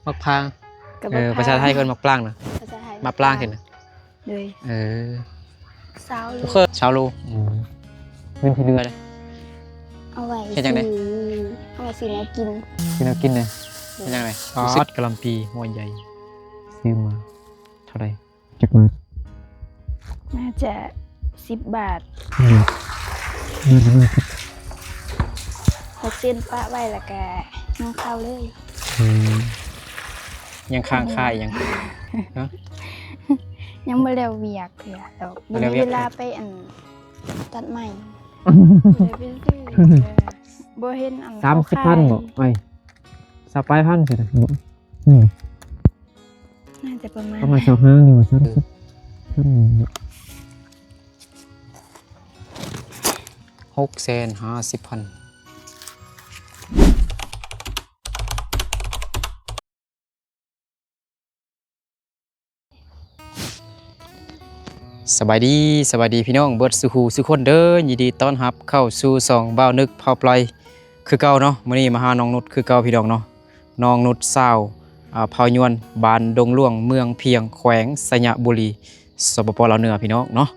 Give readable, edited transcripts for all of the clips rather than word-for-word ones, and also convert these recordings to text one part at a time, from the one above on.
มักพางภาษาไทยเพิ่นมักปลางนะภาษาไทยมาปลางเห็นนะเลยซาวลูเคยชาวโลเงินที่เรือเลยเอาไว้ซื้อเอาไว้ซื้อแล้วกินเลยเป็นยังไงซอสกะหล่ำปีหัวใหญ่ซื้อมาเท่าไหร่จักบาทน่าจะ10 บาท6 เส้นปะไว้แล้วก็ยังเข้าเลยยังค้างค่ายยังยังไม่แล้วเวียกเถอะแล้วมีเวลาไปตัดใหม่เลยไปซื้อบ่เห็น30,000บ่ไอ้30,000สิน่าจะประมาณ25นี่ว่าซั่น650,000สบายดีพี่น้องเบิดสุขสุคนเด้อยินดีต้อนรับเข้าสู่2บ่าวนึกเผาปล่อยคือเก่าเนาะมื้อนี้มาหาน้องนุชคือเก่าพี่น้องเนาะน้องนุชสาวเผายวนบ้านดงหลวงเมืองเพียงแขวงสยบุรีสปปลาวเหนือพี่น้องเนาะ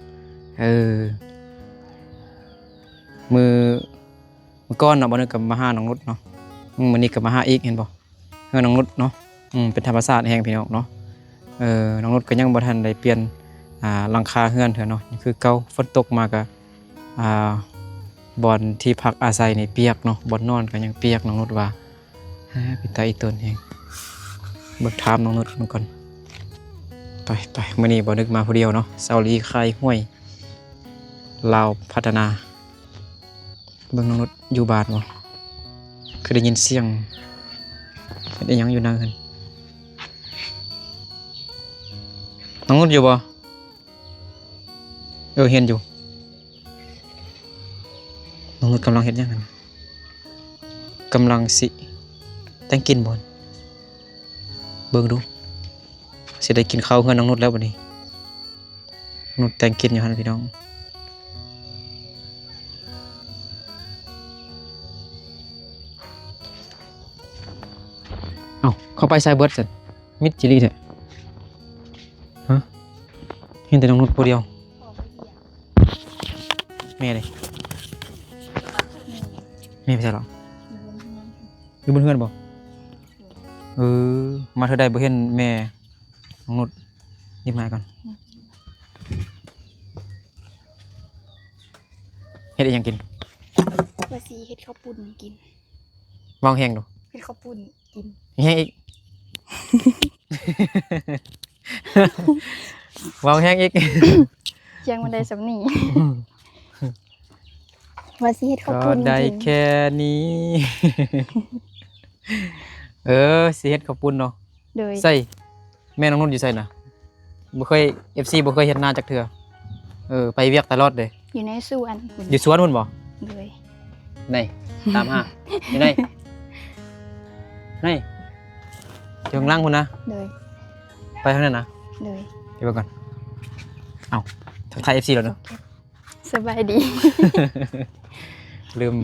มือก่อนเนาะบ่นึกกับมาหาน้องนุชเนาะมื้อนี้ก็มาหาอีกเห็นบ่เฮือน้องนุชเนาะเป็นธรรมชาติแห่งพี่น้องเนาะน้องนุชก็ยังบ่ทันได้เปลี่ยนหลังคาเฮือนเถอะเนาะนี่คือเก่าฝนตกมาก็บ่อนที่พักอาศัยนี่เปียกเนาะบ่อนนอนก็ยังเปียกน้องนุชว่าพี่ตาอีต้นเองเบิกถามน้องนุชก่อนไปมื้อนี้บ่นึกมาผู้เดียวเนาะเซาลีคายห้วยลาวพัฒนาเบิ่งน้องนุชอยู่บ้านบ่คือได้ยินเสียงเฮ็ดอีหยังอยู่นางหั่นน้องนุชอยู่บ่เห็นอยู่น้องนุชกำลังเห็นยังไงกำลังสิแต่งกินบอนเบิ่งดูสิได้กินข้าวเพื่อนน้องนุชแล้ววันนี้นุชแต่งกินอยู่ฮะพี่น้องเข้าไปใส่เบิร์ดสิมิดจิลี่เถอะฮะเห็นแต่น้องนุชผู้เดียวแม่เลยแม่ไปใช่หรออยู่บนเฮือนบ่มาเธอได้บ่เห็นแม่น้องนุชรีบมาก่อนเฮ็ดอีหยังกินว่าสิเฮ็ดข้าวปุ้นกินวางแห้งดูเฮ็ดข้าวปุ้นกินแห้งอีก วางแห้งอีกยังมันได้สำนีว่าสิเฮ็ดข้าวปุ้นก็ได้แค่นี้ สิเฮ็ดข้าวปุ้นเนาะใส่แม่น้องนุ่นอยู่ใส่น่ะบ่เคย FC บ่เคยเฮ็ดนาจักเทื่อไปเวียกตลอดเด้อยู่ในสวนอยู่สวนพุ่นบ่เลยนี่ตามหาอยู่ไหนอยู่ข้างล่างพุ่นนะเลยไปทางนั้นนะเลยเดี๋ยวก่อนทักทาย FC แล้วเนาะสบายดี ลืม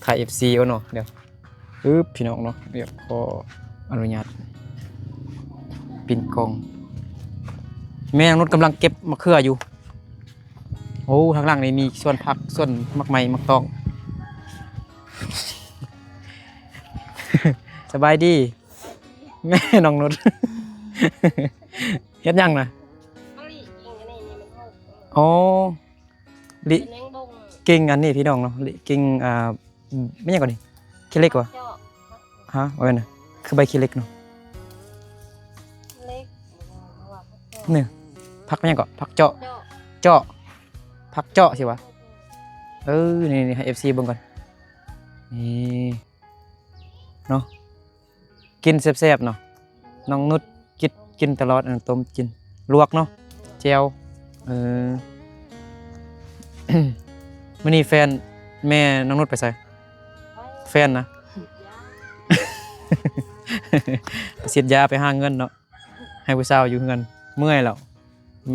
ถ่าย FC เอาเนาะเดี๋ยวพี่น้องเนาะเดี๋ยวขออนุญาตปิ่นกองแม่นุชกำลังเก็บมะเขืออยู่โอ้ทางล่างนี่มีส่วนผักส่วนมักไหม้มักตอง สบายดีแม่น้องนุช เฮ็ดยังนะอ๋อลิกิ่งอันนี้พี่น้องเนาะกิ่งไม่ใช่ก่อนนี่ขี้เล็กวะฮะว่าไงนะคือใบขี้เล็กเนาะเนี่ยผักไม่ใช่ก่อนผักเจาะผักเจาะสิวะนี่ให้ FC เบิ่งก่อนนี่เนาะกินแซ่บๆเนาะน้องนุชกินตลอดต้มกินลวกเนาะแจ่วมื้อนี้แฟนแม่น้องนุชไปใส่แฟนนะ เสียดยาไปหาเงินเนาะให้ผู้สาวอยู่เงินเมื่อยแล้ว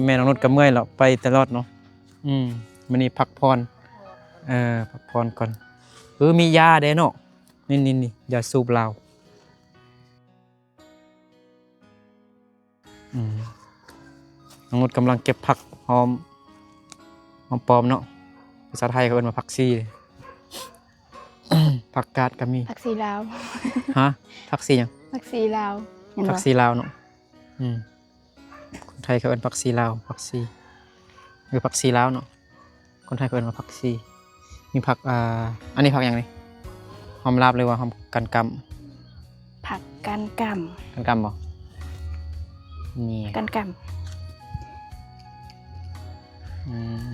แม่น้องนุชก็เมื่อยแล้วไปตลอดเนาะมื้อนี้พักผ่อนพักผ่อนก่อนมียาเด้เนาะนี่ยาสูบลาว น้องนุชกำลังเก็บผักหอมปลอมเนาะภาษาไทยเขาเอิ้นว่าผักซีเลย ผักกาดก็มี ผักซีลาว ฮะผักซีหยัง ผักซีลาวเห็น ผั บ่ กซีลาวเนาะคนไทยเขาเอิ้นผักซีลาวผักซีหรือผักซีลาวเนาะคนไทยเขาเอิ้นว่าผักซีมีผักอันนี้ผักอย่างนี้หอมลาบเลยว่าหอมกันก ผักกันก ำกันกำบ่นี่ ำกันก อืม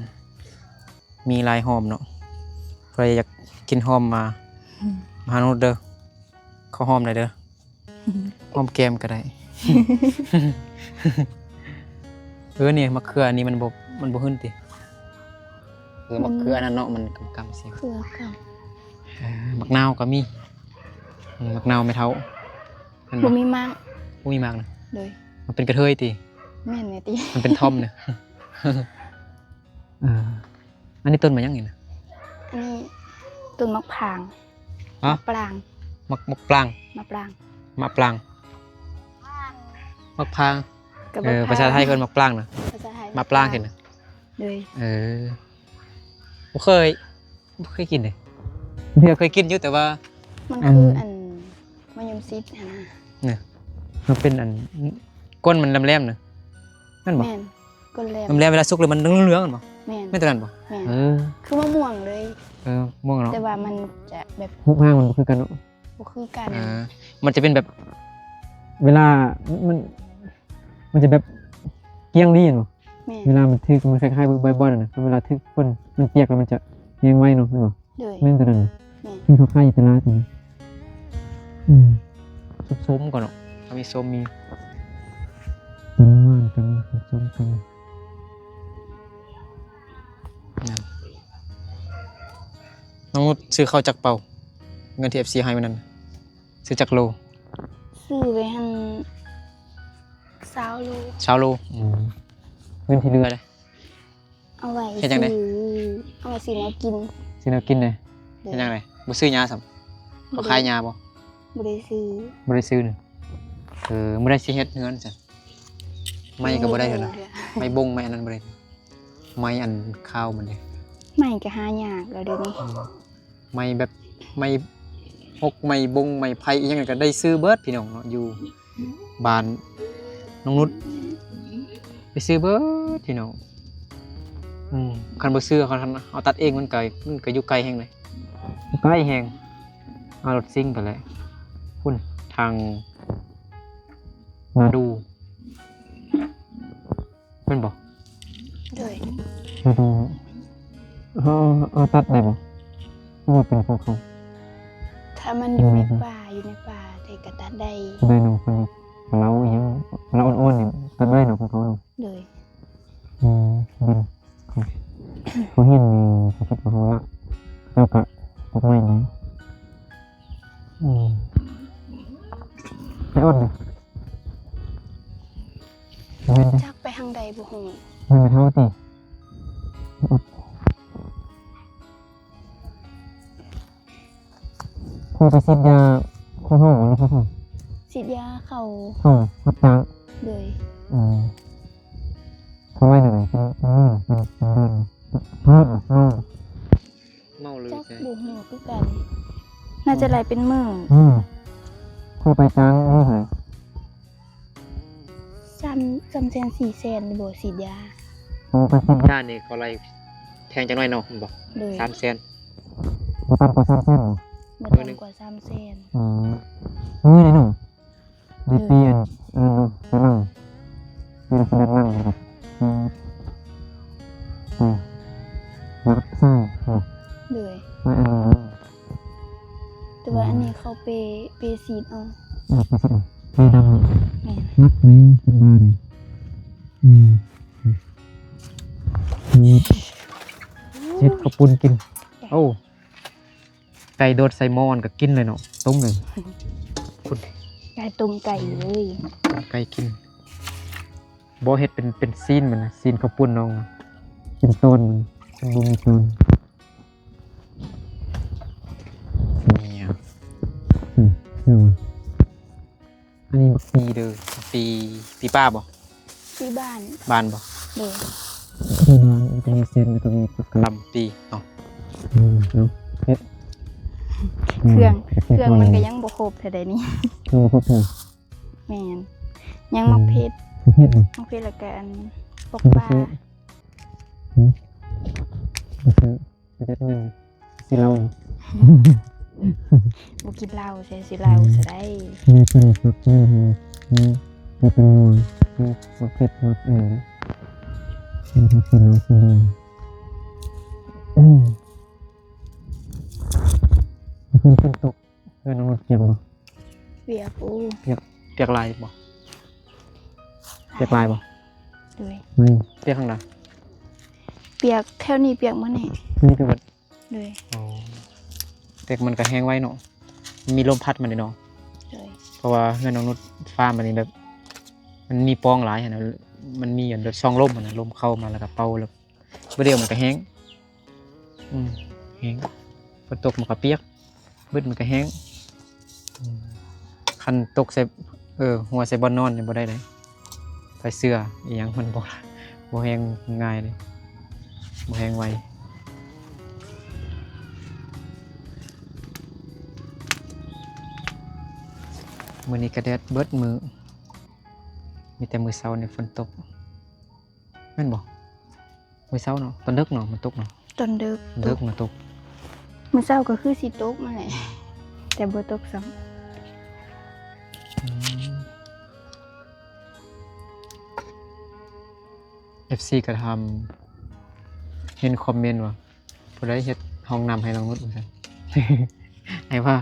มีลายหอมเนาะใครอยากกินหอมมาหาโนดเด้อข้าวหอมหน่อยเด้อหอมแก้มก็ได้ เนี่ยมะเขืออันนี้มันบ่ขึ้นติมะเขืออันนั้นเนาะมันกำๆสิ ำเขือกับ มะนาวก็มีมะนาวไม่เท่ามัน บ่มีมาก บ่มีมากนะ เลย มันเป็นกระเทยติ แม่นแม่ติ มันเป็นท่อมเนี่ย อันนี้ต้นมายังไงนะ อันนี้ต้นมะพร้าง ฮะ มะปราง มะปราง มะปราง มะปรางมะพร้าง กับ ภาษาไทยเอิ้นมะปรางนะ ภาษาไทย มะปรางเห็นนะ เลย บ่เคยกินเลยเดี๋ยวเคยกินอยู่แต่ว่า มันคืออันมะยมซิดนะ เนี่ยมันเป็นอันก้นมันแหลมๆนะนั่นบ่ แม่นก้นแหลม แหลมๆเวลาสุกเลยมันเหลืองๆกันบ่ แม่น ไม่ตัวนั้นบ่ แม่น เออ คือมะม่วงเลย ม่วงเนาะ แต่ว่ามันจะแบบ หุบห้างมันคือกันเนาะ บ่คือกัน มันจะเป็นแบบ เวลามันจะแบบเกี้ยงดีเนาะ แม่น เวลามันทึกมันคล้ายๆใบบอลน่ะเวลาทึกคนมันเปียกแล้วมันจะเลี้ยงไว้เนาะเลย แม่นตัวนั้น แม่น ที่เขาค่ายตลาดนี่ส้มก่อนเนาะมีส้มมีต้นว่านกันส้มกันน้องนุชซื้อข้าวจักเป่าเงินที่ FC ให้วันนั้นซื้อจักโล ซื้อไว้หั่น20 โล ชาวโลเงินที่เหลือเลย เอาไว้ เฮ็ดจั่งใด เอาไว้ซื้อแนวกิน ซื้อแนวกินเลย เล เฮ็ด ย จังไดบ่ซื้อยาซ้ํเขาขายยาบ่ บ่ได้ซื้อ บ่ได้ซื้อนี่บ่ได้สิเฮ็ดเงินจ้ะไม่ก็บ่ได้เท่านั้นไม่บงไม่อันนั้นบ่ได้ไม่อันข้าวมันเด้ ไม่ก็หายากแล้วเดี๋ยวนี้ ไม่แบบไม่ฮกไม่บงไม่ไผอีหยังก็ได้ซื้อเบิดพี่น้องเนาะอยู่บ้านน้องนุชไปซื้อเบิดพี่น้องคันบ่ซื้อเขาเอาตัดเองมันก็อยู่ไกลแฮงเลยไกลแฮงเอารถซิ่งไปเลยพุ่นทางนาดูเป็นบ่ เลย นาดูเอาตัดได้บ่ว่าเป็นของเขา ถ้ามันอยู่ในป่าแต่ก็ตัดได้ ได้เนาะคนเราอีหยังเราอ่อนๆนี่ตัดได้เนาะของเขาเนาะ เลย ดินเขาเห็นมีเขาคิดว่าเขาละแล้วก็ตกไม่ไหมไม่อ่อนเลยไม่เห็นเลย จักไปทางใดบ่ฮู้ ไม่เท่าตีพอไปฉีดยาเข้าห้องหรือเข้าห้อง ฉีดยาเข้า ห้องรับจ้าง เลย เขาไว้หน่อยเป็นเดินเมาเลย จัก ใช่ บ่ฮู้คือกัน น่าจะไหลเป็นมื้อ พอไปจ้างนี่เหรอ 3แสน4แสนนี่บ่ฉีดยา พอไปฉีดยานี่เขาไล่แทงจังหน่อยเนาะบอก เลย 3 แสนบ่ต่ำกว่า3 แสนเหรอ บ่ต่ำกว่า3แสน นี่เลยหนูดีปีอันกำลังมีลักษณะนั่งนะครับรักไส้ เลย ไม่อันนี้ แต่ว่าอันนี้เขาเปฉีดเอา ไปสิไปดำ แม่น นักไหมเป็นบ้าเลยเช็ดข้าวปุ้นกินโอ้ไก่โดดใส่หม้อก็กินเลยเนาะต้มเลยคุณ ไก่ต้มไก่เลย ไก่กินบ่เฮ็ดเป็นซีนมันนะซีนข้าวปุ้นน้องกินโซนมันบ่มีโซนเนี่ยอันนี้บักปีเด้อปีป้าบ่ ที่บ้าน บ้านบ่ โดย ที่นอนมันจะมีเส้นแล้วก็มีปากกา ลำปีเนาะ เนาะเฮ็ด เครื่องมันก็ยังบ่ครบเท่าใดนี้ เครื่องพวกเธอ แม่นยังมักเพชร เฮ็ดเนาะ มักเพชรแล้วก็อันปก มา ปลา ซื้อมาซื้อไปเด็ดเงินสิเรา บ่กินเหล้าใช่สิเหล้าซะได้ มีเพิ่นปักเงินมีเป็นมวลมีมักเผ็ดมักเป็นทักษิณเราคือเลยเพิ่นเป็นตกเพิ่นเอารถเก็บบ่ เปียกปู เปียกลายบ่เปียกลายบ่ โดย ไม่ เปียกข้างหน้า เปียกแถวนี้เปียกมื้อนี้ นี่คือเบิด โดย อ๋อแต่มันก็แห้งไว้เนาะมีลมพัดมันนี่เนาะ โดย เพราะว่าเฮือนน้องนุชฟาร์มมันนี่แบบ มันมีปองหลายอะนะมันมีอย่างแบบช่องลมอะนะลมเข้ามาแล้วก็เป่าแล้วบ่เดียวมันก็แห้งแห้งฝนตกมันก็เปียกบึดมันก็แห้งคันตกใส่หัวใส่บ่อนนอนนี่บ่ได้เลยใส่เสื้ออีหยังมันบ่แห้งง่ายเลยบ่แห้งไวมื้อนี้ก็แดดเบิดมือมีแต่มื้อเช้านี่ฝนตกแม่นบ่มื้อเช้าเนาะตอนดึกเนาะมันตกเนาะ ตอนดึก ดึกมันตก มื้อเช้าก็คือสิตกมาแหละแต่บ่ตกซ้ำ FC ก็ทำเห็นคอมเมนต์ว่าผู้ใดเฮ็ดห้องน้ำให้น้องนุชเหมือนกัน ไอ้ว่า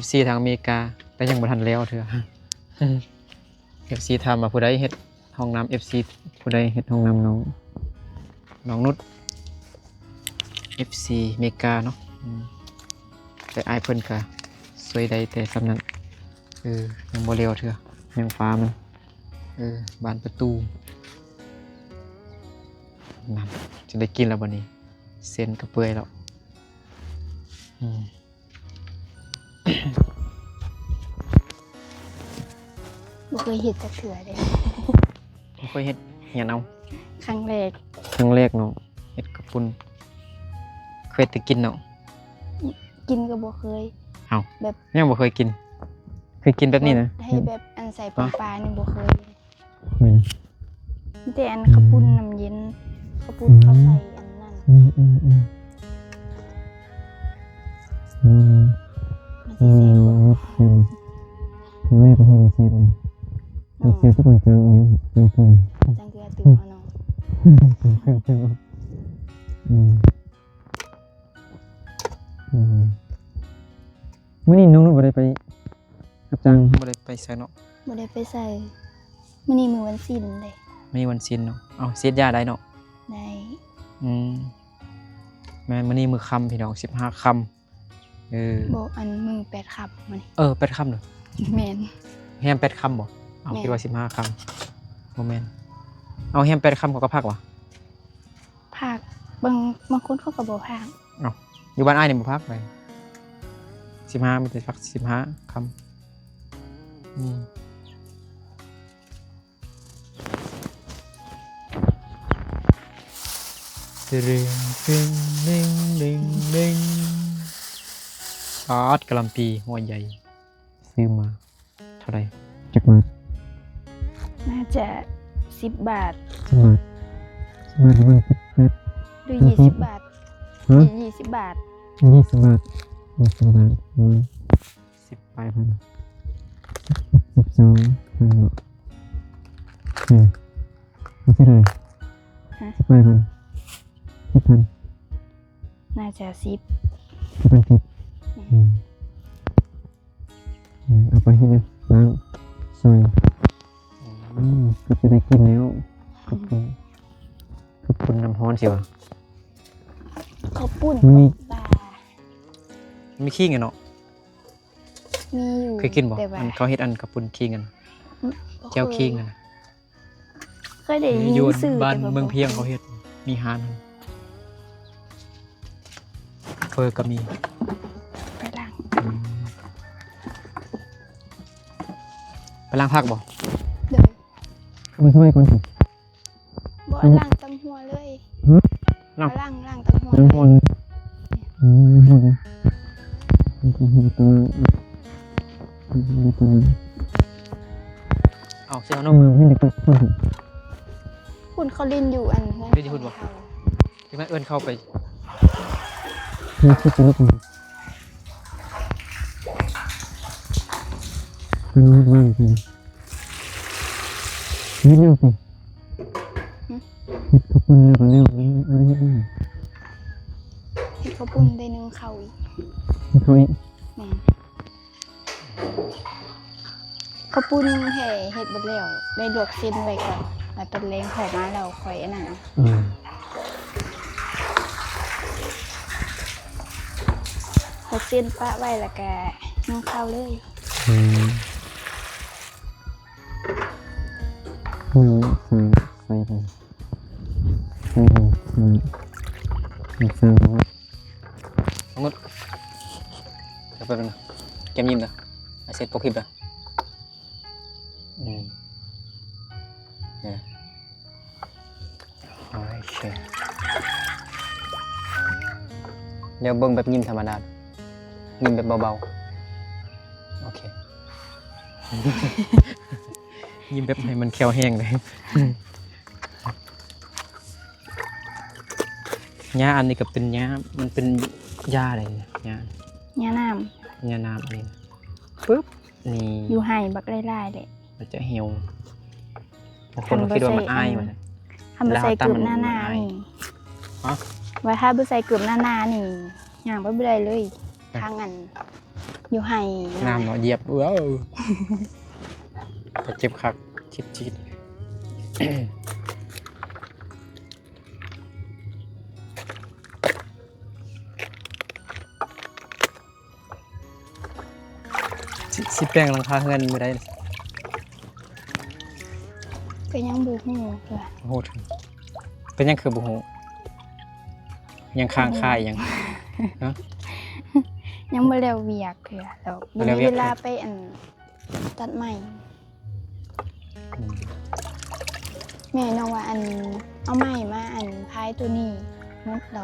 FC ทางอเมริกาแต่ยังบ่ทันแล้วเถอะ FC ทำมาผู้ใดเฮ็ดห้องน้ำ FC ผู้ใดเฮ็ดห้องน้ำน้องนุช FC อเมริกาเนาะแต่อ้ายเพิ่นก็สวยได้แต่สำนั้นยังบ่เร็วเถอะยังฟ้ามันบานประตูนั่นจะได้กินแล้วบัดนี้เส้นก็เปื่อยแล้วบ่เคยเฮ็ดจักเทื่อเด้ บ่เคยเฮ็ดเหียนเอา ครั้งแรก ครั้งแรกเนาะเฮ็ดกับปุ่นเคยแต่กินเนาะ กินก็บ่เคย เอ้า แบบ ยังบ่เคยกิน เคยกินแบบนี้นะ ให้แบบอันใส่ปลานี่บ่เคย ไม่นะ มีแต่อันข้าวปุ้นน้ำเย็นข้าวปุ้นเขาใส่อันนั้น มันสิแซ่บกว่า รถเค็มคือแม่ก็ให้มันเซฟมันเซฟทุกคนเจออย่างเจอเพื่อน จังเกลือตื่นเอาเนาะ มื่อนี้น้องนุชบ่ได้ไปรับจ้าง บ่ได้ไปใส่เนาะ บ่ได้ไปใส่มื้อนี้มื้อวันศีลเด้ มีวันศีลเนาะเอ้าเสียดยาได้เนาะ ได้ แม่นมื้อนี้มื้อค่ำพี่น้อง15ค่ำ บ่อันมื้อ8ค่ำมื้อนี้ 8ค่ำเนาะ แม่น แฮม8ค่ำบ่เอา แม่น คิดว่า15ค่ำบ่แม่นเอาแฮม8ค่ำเขาก็พักวะ ภาคบางคนเขาก็บ่ภาค อยู่บ้านอ้ายนี่บ่พักไป15มันจะพัก15ค่ำซอสกะหล่ำปีหัวใหญ่ซื้อมาเท่าไหร่ จักมา น่าจะ10 บาท สมาที่มันเปิด หรือ20 บาท ฮะ 20 บาท 20 บาท20 บาท10 12,000เนาะไม่ใช่เลย ฮะ 10,000 น่าจะ10 10,000เอาไปให้นะล้างซอยก็จะได้กินแล้วขอบคุณ คือปุ่นน้ำร้อนสิวะ ข้าวปุ้น มี ปลา มีขี้กันเนาะ มีอยู่ เคยกินบ่ แต่ว่า อันเขาเฮ็ดอันกับปุ่นขี้กันแก้วขี้กัน เคยได้ยิน อยู่ สื่อ บ้าน แต่ว่ เมืองเพียงเขาเฮ็ดมีฮานเฟอร์ก็มี ไปล้าง ไปล้างผักบ่ เลย คื มาช่วยก่อนสิ บ่ล้างตำหัวเลย ล้าง ล้างตำหัว น้ำพอ เลย เลยพอเลยตัวเอาเสื้อ น้ น อง ม มือให้เด็กก็พูดถึง คุณเขาลินอยู่อันเฮือน ไปที่หุ่นบ่ เขา ที่แม่เอิ้นเข้าไป เพื่อที่จะลุกมาเป็นรูปร่างสินิดเดียวสิคิดขอบคุณเร็วกว่าเร็วอะไรนิดนึง เฮ็ดข้าวปุ้นได้นึ่งข้าวอีก เขาอีก แม่นข้าวปุ้นแห่เฮ็ดบ่แล้วได้ลวกเส้นไว้ก่อนแล้วตอนแลงเข้ามาแล้วค่อยอันนั้นเอา เอาเส้นปะไว้แล้วก็นึ่งข้าวเลย มือใส่ไปใส่ไปมือใส่ไป น้องนุชเดี๋ยวแป๊บนึงนะแกมยิ้มนะเสร็จโปรคลิปนะเนี่ยโอเคเดี๋ยวเบิ่งแบบยิ้มธรรมดายิ้มแบบเบาๆโอเค ยิ้มแบบให้มันแข็งแห้งเลยหญ้าอันนี้ก็เป็นหญ้ามันเป็นหญ้าอะไรเนี่ยหญ้า ย่าน้ หญ้าน้ำอันนี้นะปึ๊บนี่ ำอยู่ไห้บักไล่ๆเลย มันจะเหี่ยวบางคนก็คิดว่ามันอ้ายมัน ทำบ่ใส่เกือบหน้า แล้วตำมัน นี่ ฮะ ว่าถ้าบ่ใส่เกือบหน้านี่ย่างบ่ได้เลยทางอันอยู่ไห้ น้ำเนาะเหยียบว้าวจะเจ็บคักชิดสิแป้งหลังคาเฮือนไม่ได้ ก็ยังบ่ฮู้เด้อ โหดเป็นยังคือบุหูยังค้างค่ายยังเนาะ ยังบ่แล้วเวียกเด้อแล้วบ่ บ่แล้ว มี เวียก เวลาไปอันตัดไม้แม่น้องว่าอันเอาไม้มาอันพายตัวนี้นุดเรา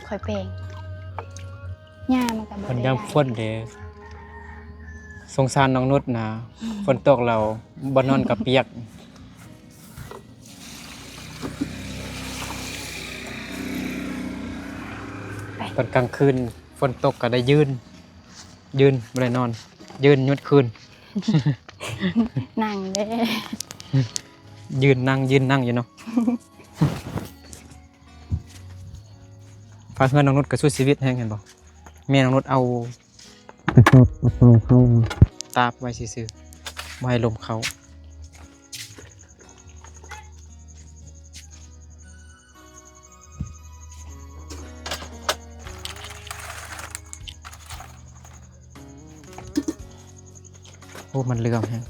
ค่อยแปลงหญ้ามันก็บ่ มัน ได้ ย่ำฝนเด้สงสารน้องนุชนะฝนตกเราบ่นอนกับเปียกตอนกลางคืนฝนตกก็ได้ยืนบ่ได้นอน ยืนยุดคืน นั่งเด้ ยืนนั่งอยู่เนาะ พาเพื่อนน้องนุชก็สู้ชีวิตแห้งเห็นบ่แม่น้องนุชเอา กระสอบกระเป๋าเข้า ตาบไว้ซื่อๆบ่ให้ลมเขาโอ้มันเลื่อมแฮง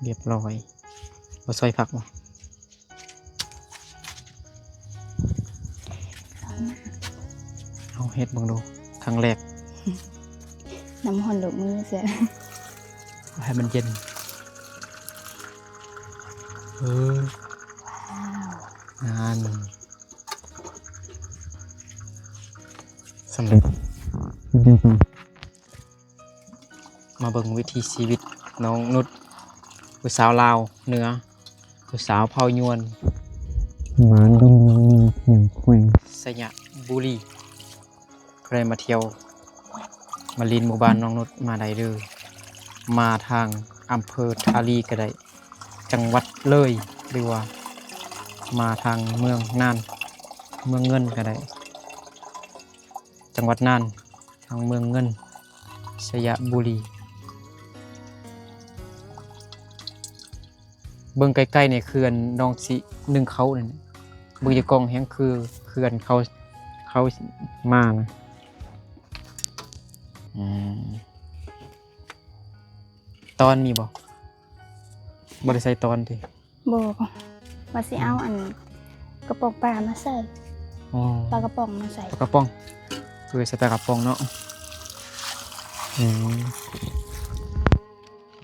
เรียบร้อยบ่ซอยผักบ่เอาเฮ็ดเบิ่งดูครั้งแรก น้ำหอนดอกมือเสีย เอาให้มันเย็นงานสำเร็จ เดียวกัน มาเบิ่งวิถีชีวิตน้องนุชผู้สาวลาวเหนือผู้สาวเผ่ายวน หวานดงมีเสียงแขวง สยะบุรีใครมาเที่ยวมาลินหมู่บ้านน้องนุชมาได้เลยมาทางอำเภอทาลีก็ได้จังหวัดเลยหรือว่ามาทางเมืองน่านเมืองเงินก็ได้จังหวัดน่านทางเมืองเงินสยะบุรีเบิ่งใกล้ๆในเขื่อนนองสินึ่งเขานั่นเบิ่งจากกล้องแฮงคือเขื่อนเขามานะตอนมีบ่ได้ใส่ตอนติ บ่ว่าสิเอาอันกระป๋องปลามาใส่ อ๋อ ปลากระป๋องมาใส่ ปลากระป๋องคือใส่ปลากระป๋องเนาะ อืม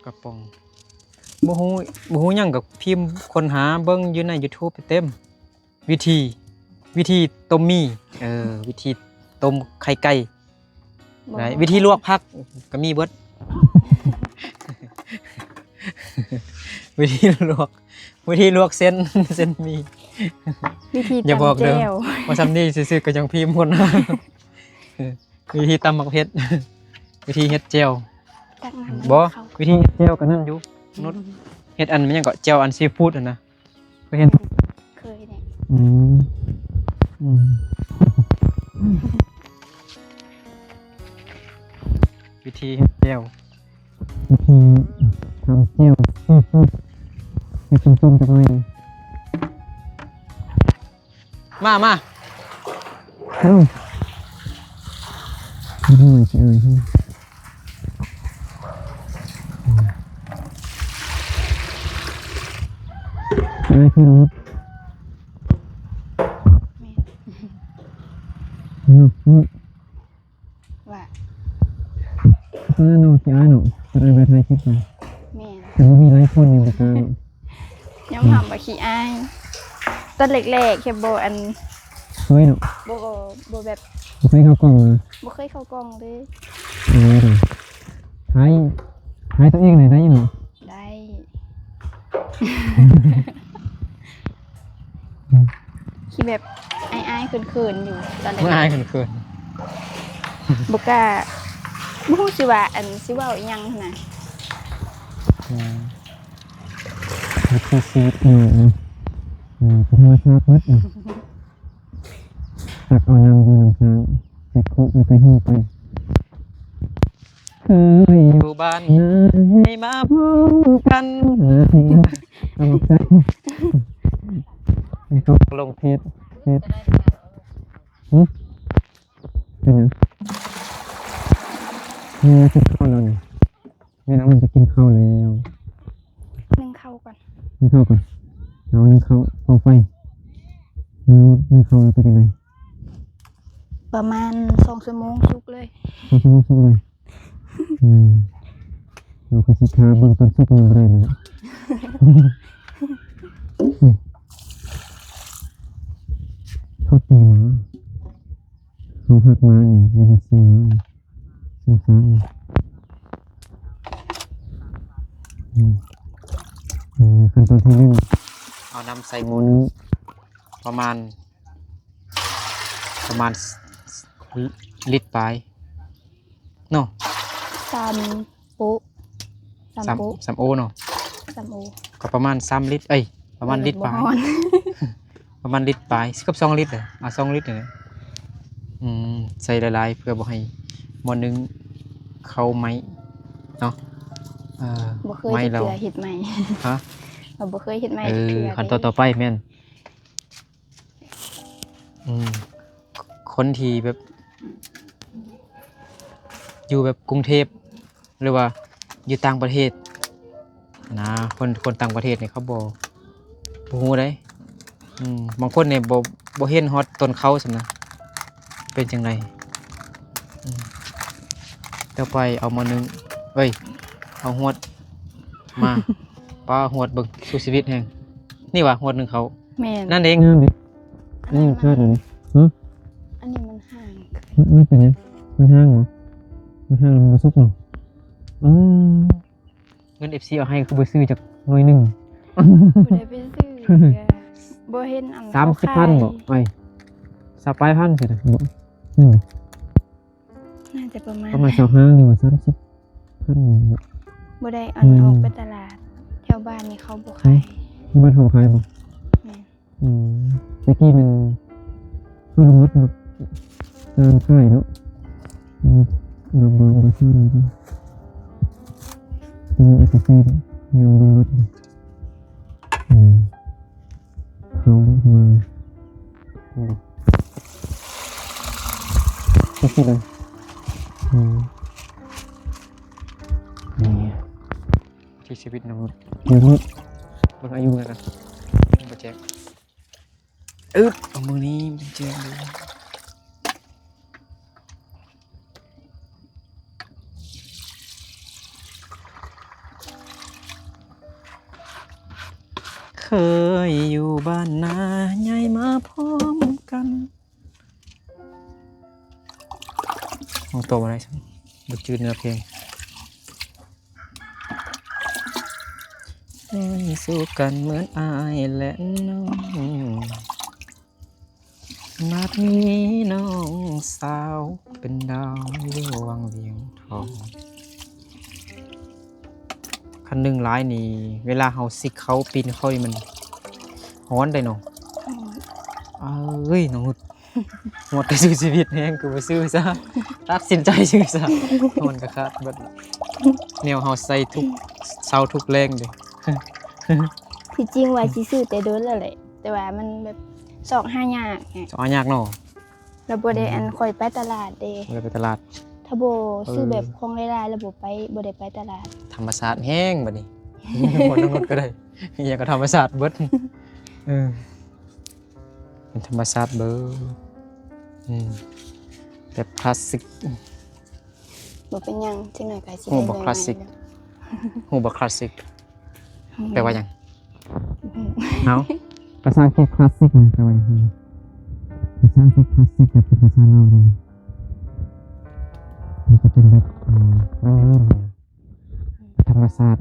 กระป๋องบ่ฮู้หยังกับพิมพ์ค้นหาเบิ่งอยู่ใน YouTube ไปเต็ม วิธีต้มมี่วิธีต้มไข่ไก่ได้วิธีลวกผักก็มีเบิด วิธีลวกเส้น เส้นหมี วิธี อย่าบอก ตำ เด้อ แจ่ว ว่าซ้ำนี่ซื่อๆก็ยังพิมพ์คนวิธีตำมักเผ็ด วิธีเฮ็ดแจ่ว ตักน้ำ บ่ เข้า วิธีเฮ็ดแจ่วก็นั่นอยู่นุชเฮ็ดอันมันหยังก็แจ่วอันซีฟู้ดนะเคยเห็น เคยเนี่ย อืมอืม วิธีเฮ็ดแจ่ว วิธีทำเจียวให้ส้มๆจังเลย มา เอ้าไม่รู้ว่าจะอะไรที่อะไรคือรถ แม่น อืม ว่า เพราะนั่นเราที่อ้ายหนูจะได้ไปถ่ายคลิปไป แม่น แต่ว่ามีหลายคนอยู่ในการ ยังหำบ่ขี้อายตอนเล็กๆแค่บ่อัน เฮ้ยหนู บ่แบบ เคยเข้ากล่องมา บ่เคยเข้ากล้องเลย อะไรหนูถ่ายตัวเองหน่อยได้ยังหนู ได้ คิดแบบอายๆเขินๆอยู่ตอนแร ง่าย ก เกิน ๆบ่กล้าบ่ฮู้สิว่าอันสิเว้าอีหยังหั้นน่ะ ถ่ายตัวซีดหนูเป็นธรรมชาติมืดตักเอาน้ำอยู่น้ำค้างใส่คุกแล้วก็หิ้วไปเฮ้ย อยู่บ้านให้มาพบกัน เอาไปให้เขา ลง เพชรเป็นยังเนี่ยกินข้าวแล้วนี่แม่น้ำมันจะกินข้าวแล้ว นึ่งข้าวก่อน นึ่งข้าวก่อนเอานึ่งข้าวเอาไฟนึ่งข้าวแล้วเป็นยังไง ประมาณ2 ชั่วโมงสุกเลย เอาสุกสุกเลยเราคือสิทาเบิ่งตอนสุกยังไงเลยนะเขาตีหมาเขาหักหมานี่เป็นเสียงหมาสงสารขั้นตอนที่หนึ่ง เอาน้ำใส่ หมูนี้ ประมาณลิตรปลายเนาะ 3 ปุ๊3 ปุ๊ 3โอเนาะ 3 โอ ก็ประมาณ3ลิตรประมาณลิตรปลาย บ่ฮ้อน ประมาณลิตรปลายกับ2ลิตร2ลิตรเลยใส่ละลายเพื่อบ่ให้หม้อนึงเข้าไหมเนาะบ่เคย ไหม เฮ็ด เรา เทื่อเฮ็ดใหม่ ฮะ เราบ่เคยเฮ็ดใหม่เทื่อ ขั้นตอนต่อไปแม่นคนที่แบบอยู่แบบกรุงเทพหรือว่าอยู่ต่างประเทศนะคนต่างประเทศเนี่ยเขาบ่ฮู้ได้บางคนเนี่ยบ่เห็นฮอดต้นเขาซั่นนะเป็นจังไดต่อไปเอามานึงเอาหวดมา ป้าหวดเบิ่งสู้ชีวิตแฮงนี่ว่าหวดหนึงเขา แม่น นั่นเอง งามดินี่มันชาติอะไรฮะ อันนี้มันห่าง ไม่เป็นยังมันห้างเหรอมันห้างมันมาซุกเหรออ๋อ เงิน FC เอาให้คือบ่ซื้อจากหน่วยหนึง บ่ได้ไปซื้อบ่เห็นอัน 30,000บ่ไป30,000สิบ่น่าจะประมาณ ประมาณ25หรือว่า30,000บ่ บ่ได้อันออกไปตลาดแถวบ้านนี่เขาบ่ขาย ที่บ้านเขาขายบ่ แม่น ตะกี้มันเข้าลงรถแบบการขายเนาะเราบอกว่าซื้อเลยที่มันอาจจะซื้อยังลงรถเขามาก็คิดเลยนี่ที่ชีวิตน้องนุช เดี๋ยวรถ เบิ่งอายุกันนะบ่แจกเอามือนี้บ่แจกเลย ยอยู่บ้านนาใหญ่มาพร้อมกันของตัวอะไรสักบุจืดเนื้อเพลงสู้กันเหมือนอายและน้องนัดนี้น้องสาวเป็นดาวเยี่ยววังเวียงทองคันหนึ่งร้ายนี่เวลาเฮาซิกเขาปีนเข้านี่มันฮ้อนได้เนาะเอ้ยน้องนุชหมดไปซื้อชีวิตแห้งคือไปซื้อซะตัดสินใจซื้อซะมันก็ขาดเบิดแนวเฮาใส่ทุกเศร้าทุกแรงเด้ ที่จริงว่าสิซื้อแต่โดนแล้วแหละแต่ว่ามันแบบสอกหายากไง สองอันยากเนาะ แล้วบ่ได้อันค่อยไปตลาดเด้ เลยไปตลาด ถ้าบ่ซื้อแบบของหลายๆแล้วบ่ได้ไปตลาด ธรรมศาสตร์แห้งบัดนี้หมดน้องนุชก็ได้อยากก็ธรรมศาสตร์เบิดเป็นธรรมศาสตร์เบิดแบบคลาสสิก บ่เป็นหยังจังหน่อยก็สิ โอ้ ได้ บ่ ใหม่ คลาสสิก ๆ หูบักคลาสสิกแปลว่าหยัง เอา ภาษาอังกฤษคลาสสิกนะแปลว่าอย่างไรภาษาอังกฤษคลาสสิกกับเป็นภาษาลาวเลยมันจะเป็นแบบธรรมศาสตร์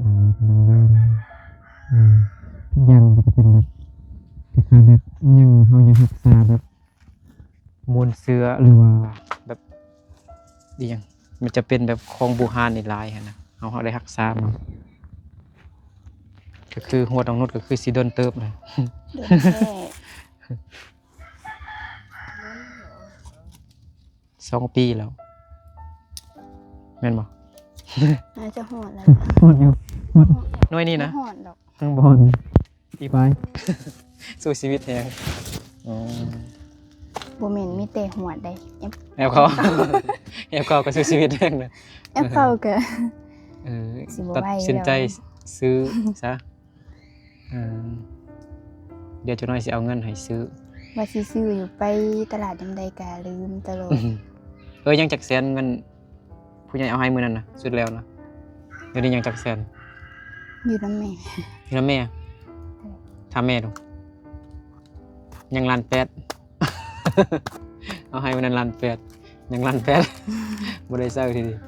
ทุกอย่างมันจะเป็นแบบคล้ายๆแบบยังเขายังศึกษาแบบ มวลเสือ หรือว่า แบบดีหยังมันจะเป็นแบบของบูฮานในลายหั่นนะเฮาได้รักษามาก็คือหัวน้องนุชก็คือสิโดนเติบนะ โดนแค่ 2 ปีแล้วแม่นบ่ น่าจะหอดแล้ว โคตรอยู่ หน่วยนี้นะ บ่หอดดอก ข้างบนที่ไป สู้ชีวิตแฮงบ่แม่นมีแต่หวดได้ แอบเขา แอบเขาก็สู้ชีวิตแฮงเลย แอปเข้าก็ สิบ่ ตัด ไหว สินใจ แล้ว ซื้อซะเดี๋ยวจะน้อยสิเอาเงินให้ซื้อ ว่าสิซื้ออยู่ไปตลาดยามใดก็ลืมตลอด ยังจักแสนเงินผู้ใหญ่เอาให้มื้อนั้นนะสุดแล้วนะเดี๋ยวนี้ยังจักแสน อยู่นำแม่ อยู่นะแม่ถามแม่ดูยังล้านแปด เอาให้มื้อนั้นล้านแปดยังล้านแปด บ่ได้เซาทีเดียว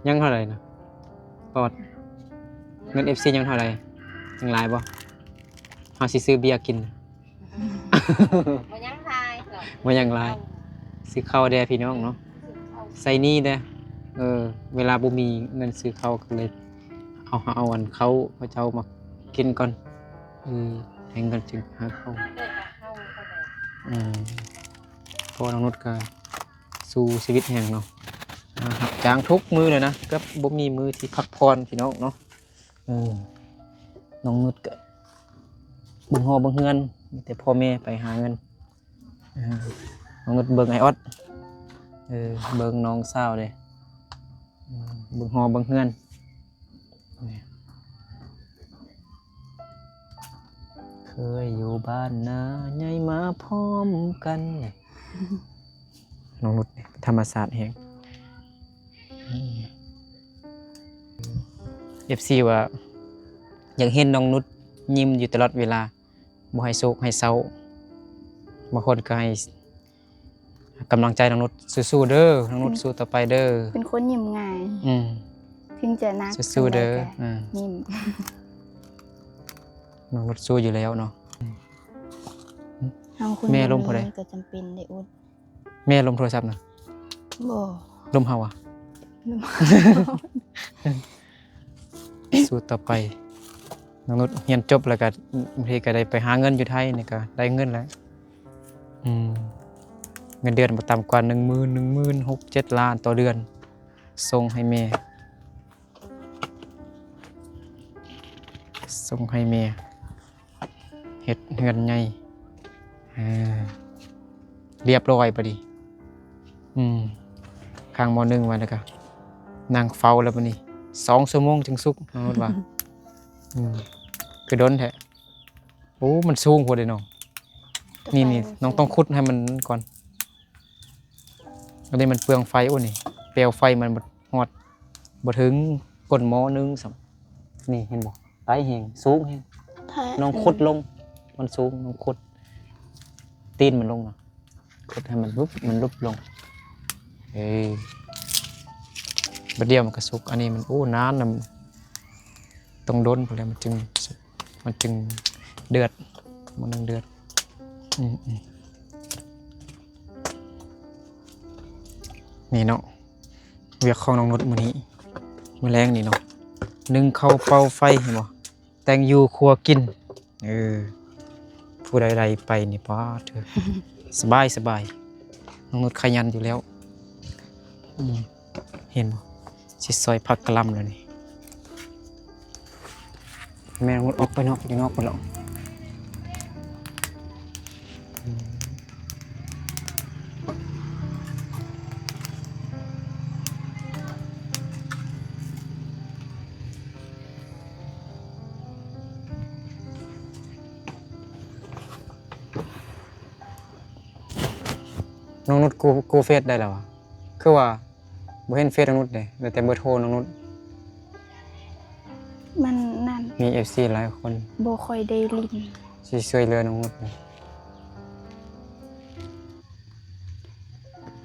ยังเท่าไหร่นะปอดเงิน FC ยังเท่าไหร่ยังหลายบ่เฮาสิซื้อเบียร์กิน บ่ยังทายหรอก บ่ยังหลายซื้อข้าวแด่พี่น้องเนาะใส่หนี้เด้เวลาบ่มีเงินซื้อข้าวก็เลยเอาอันเขาเจ้ามากินก่อนให้เงินจึงหาข้าว เลิกกับเข้าก็ได้ เพราะว่าน้องนุชก็สู้ชีวิตแห่งเนาะรับจ้างทุกมือเลยนะก็บ่มีมือที่พักผ่อนพี่น้องเนาะน้องนุชก็บึงหอบึงเฮือนมีแต่พ่อแม่ไปหาเงินน้องนุชเบิ่งไอออดเบิ่งน้องสาวเด้บึงหอบึงเฮือนเคยอยู่บ้านนาใหญ่มาพร้อมกันเนี่ย น้องนุชธรรมศาสตร์แห่งFC ว่าอยากเห็นน้องนุชยิ้มอยู่ตลอดเวลาบ่ให้โศกให้เศร้าบางคนก็ให้กำลังใจน้องนุชสู้ๆเด้อน้องนุชสู้ต่อไปเด้อ เป็นคนยิ้มง่าย ถึงจะหนัก สู้ๆเด้อ ยิ้ม น้องนุชสู้อยู่แล้วเนาะ เฮาคน แม่ล้มผู้ใด ก็จำเป็นได้อุด แม่ลมโทรศัพท์นะ บ่ ลมเฮาอ่ะ ล้ม สู้ต่อไปน้องนุชเรียนจบแล้วก็บางทีก็ได้ไปหาเงินอยู่ไทยนี่ก็ได้เงินแล้วเงินเดือนบ่ต่ำกว่า16,000 ล้านต่อเดือนส่งให้แม่เฮ็ดเฮือนใหญ่เรียบร้อยพอดีข้างม.1ไว้แล้วก็นั่งเฝ้าแล้วบัดนี้2 ชั่วโมงจึงสุกน้องนุชว่า คือโดนแท้โอ้มันสูงโพดเลยน้องนี่น้องต้องขุดให้มันก่อนอันนี้มันเปลืองไฟโอ้นี่เปลวไฟมันบ่ฮอดบ่ถึงก้นหม้อนึงซ้ํนี่เห็นบ่ ไปแห้งสูงแห้ง ถ้า น้องขุดลงมันสูงน้องขุดตีนมันลงนะขุดให้มันลุบลงบัดเดียวมันก็สุกอันนี้มันโอ้นานนะต้องโดนพอแล้วมันจึงสุกมันจึงเดือดมันนึงเดือดนี่เนาะเวียกของน้องนุชมื้อนี้มื้อแรงนี่เนาะนึ่งข้าวเป่าไฟเห็นบ่แต่งอยู่ครัวกินผู้ใดๆไปนี่ป้าเถอะ สบายน้องนุชขยันอยู่แล้วเห็นบ่สิซอยผักกะหล่ำแล้วนี่แม่น้องนุชออกไปนอกอยู่นอกพุ่นแล้วน้องนุชกูเฟซได้แล้วอ่ะคือว่าบ่เห็นเฟซน้องนุชเลยเหลือแต่เบอร์โทรน้องนุช มันนั่น มี FC หลายคน บ่ค่อยได้ลิ้น สิช่วยเหลือน้องนุช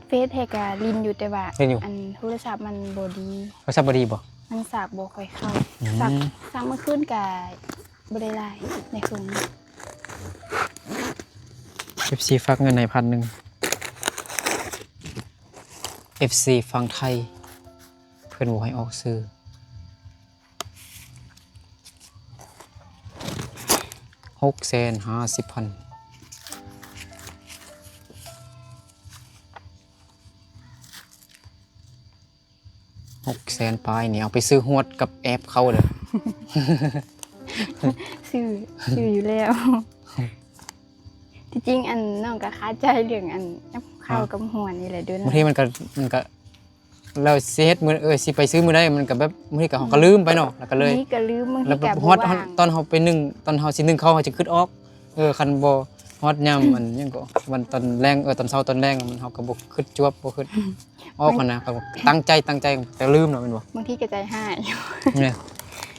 เฟซให้ก็ลิ้นอยู่แต่ว่า เห็นอยู่ อันโทรศัพท์มันบ่ดี เขาซับบ่ดีบ่ มันสากบ่ค่อยเข้า อืม สักเมื่อคืนก็บ่ได้หลายในคืนนี้ FC ฝากเงินให้1,000 FC ฟังไทยเพิ่นบ่ให้ออกซื้อ650,000 600,000ปลายนี่เอาไปซื้อหวดกับแอปเขาเด้อ ชื่ออยู่แล้ว ที่จริงอันน้องก็คาใจเรื่องอันนับข้าวกับหวนนี่แหละเด้อบ างทีมันก็เราสิเฮ็ดมื้อสิไปซื้อมื้อใดมันก็แบบบางทีก็เฮาก็ลืมไปเนาะแล้วก็เลย นี่ก็ลืมบาง แล้ ที ว ก็ ฮ บ่ อด ว่าง ตอนเฮาไปนึ่งตอนเฮาสินึ่งข้าวเฮาจะคิดออกคันบ่ฮอดยามมันหยังก็วันตอนแรงตอนเช้าตอนแรงมันเฮาก็บ่คิดจวบบ่คิดออกหั้นนะก็ตั้งใจแต่ลืมเนาะแม่นบ่ บางทีก็ใจหาย เนี่ย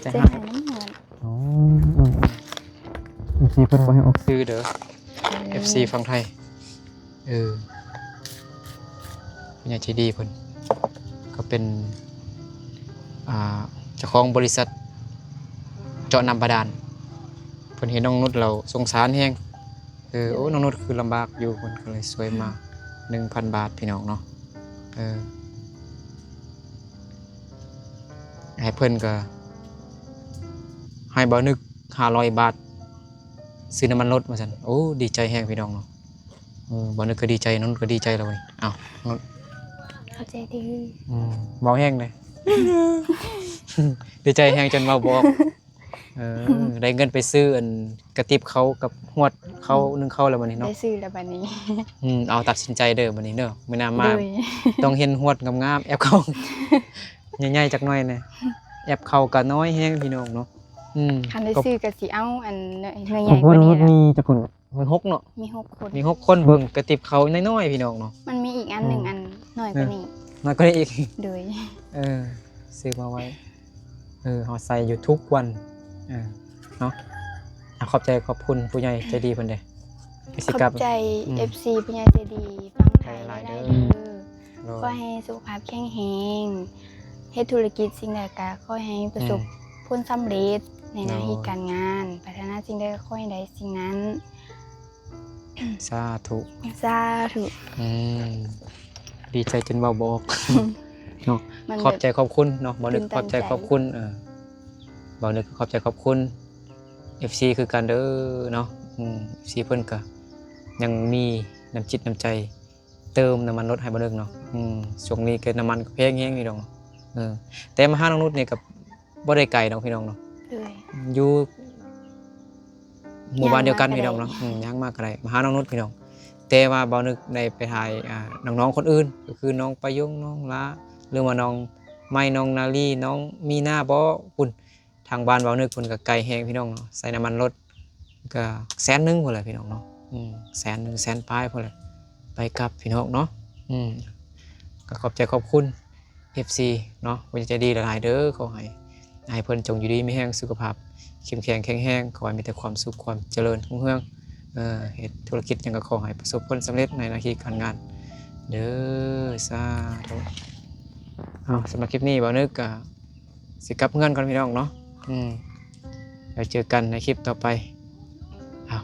ใจ ใจ หา หาย ยน้ำหวน อ๋อFC เพิ่นบ่ให้ออก ซื้อเด้อ FC ฝั่งไทยเป็นอย่างที่ดีเพิ่นก็เป็นเจ้าของบริษัทเจาะน้ำบาดาลเพิ่นเห็นน้องนุชเราสงสารแฮงโอ้น้องนุชคือลำบากอยู่เพิ่นก็เลยช่วยมา 1,000 บาทพี่น้องเนาะให้เพิ่นก็ให้บ่นึก500 บาทซื้อน้ำมันรถมาซั่นโอ้ดีใจแฮงพี่น้องเนาะบ่นึกก็ดีใจน้องนุชก็ดีใจแล้วเว้ยอ้าวนุช เข้าใจดี เบาแห้งเลย ดีใจแห้งจนเบาบอกได้เงินไปซื้ออันกระติบเขากับหวดเขานึ่งเขาแล้ววันนี้เนาะ ได้ซื้อแล้วบัดนี้ เอาตัดสินใจเด้อวันนี้เด้อไม่น่ามา โดย ต้องเห็นหวดงามๆแอบเขา ใหญ่ๆจักหน่อยนะแอบเขาก็น้อยแห้งพี่น้องเนาะ คันได้ซื้อก็สิเอาอันเนื้อให ขอ ญ่ ง ก พ่อ ว่า น้อง นี้ นุช ล่ะ มีจักคน มัน6เนาะ มี6คน มี6คนเบิ่งกระติบเขาน้อยๆพี่น้องเนาะ มันมีอีกอันหนึ่งอันน้อยกว่านี้ น้อยก็ได้อีก โดย ซื้อมาไว้เขาใส่อยู่ทุกวันเนาะขอบใจขอบคุณผู้ใหญ่ใจดีเพิ่นเด้ ขอบใจ FC ผู้ใหญ่ใจดีฟังไทยได้เด้อขอให้สุขภาพแข็งแรงเฮ็ดธุรกิจสิ่งใดก็ขอให้ประสบผลสำเร็จในหน้าที่การงานพัฒนาสิ่งใดก็ขอให้ได้สิ่งนั้น สาธุ สาธุ ดีใจจนเบาบอกเนาะ มัน ขอบใจขอบคุณเนาะบ่นึก ตื่นตัน ขอบใจขอบคุณบ่นึกขอบใจขอบคุณ FC คือกันเด้อเนาะFC เพิ่นก็ยังมีน้ำจิตน้ำใจ เติมน้ำมันรถให้บ่นึกเนาะช่วงนี้ก็น้ำมันก็แพงแฮงพี่น้องแต่มาหาน้องนุชนี่ก็บ่ได้ไกลดอกพี่น้องเนาะ เลย อยู่หมู่บ้านเดียวกัน ย่างมา พี่น้อง ก็ได้ เนาะย่างมากก็ได้มาหาน้องนุชพี่น้องแต่ว่าบ่นึกได้ไปถ่ายน้องๆคนอื่นก็คือน้องประยงน้องละหรือว่าน้องไม้น้องนาลีน้องมีหน้าบ่พุ่นทางบ้านบ่นึกพุ่นก็ไกลแฮงพี่น้องเนาะใส่น้ำมันรถก็100,000พุ่นแหละพี่น้องเนาะ100,000 100,000ปลายพุ่นแหละไปกลับพี่น้องเนาะก็ขอบใจขอบคุณ FC เนาะเพิ่นใจดีหลายๆเด้อขอให้เพิ่นจงอยู่ดีมีแรงสุขภาพ เข้มแข็งแข็งแรงขอให้มีแต่ความสุขความเจริญรุ่งเรืองเฮ็ดธุรกิจหยังก็ขอให้ประสบผลสำเร็จในหน้าที่การงานเด้อสาธุเอาสำหรับคลิปนี้บ่นึกก็สิกลับเงินก่อนพี่น้องเนาะแล้วเจอกันในคลิปต่อไปเอา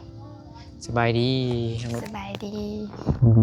สบายดีทั้งหมด สบายดี อืม